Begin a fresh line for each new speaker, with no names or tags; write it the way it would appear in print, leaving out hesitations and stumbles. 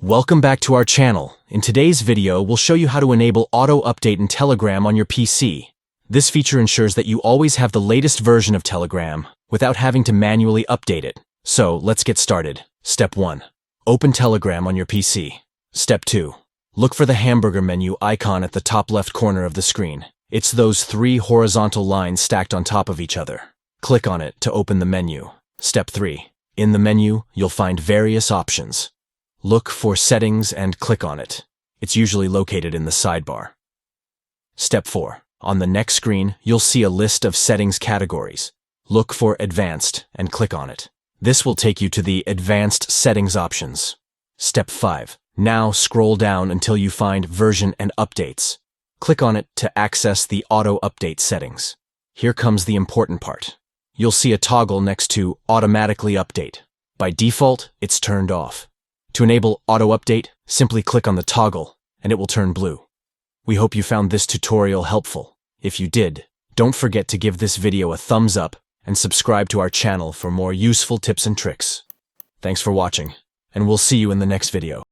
Welcome back to our channel. In today's video, we'll show you how to enable auto update in Telegram on your PC. This feature ensures that you always have the latest version of Telegram without having to manually update it. So let's get started. Step 1. Open Telegram on your PC. Step 2. Look for the hamburger menu icon at the top left corner of the screen. It's those 3 horizontal lines stacked on top of each other. Click on it to open the menu. Step 3. In the menu, you'll find various options. Look for Settings and click on it. It's usually located in the sidebar. Step 4. On the next screen, you'll see a list of settings categories. Look for Advanced and click on it. This will take you to the Advanced Settings options. Step 5. Now scroll down until you find Version and Updates. Click on it to access the Auto Update settings. Here comes the important part. You'll see a toggle next to Automatically Update. By default, it's turned off. To enable auto update, simply click on the toggle and it will turn blue. We hope you found this tutorial helpful. If you did, don't forget to give this video a thumbs up and subscribe to our channel for more useful tips and tricks. Thanks for watching, and we'll see you in the next video.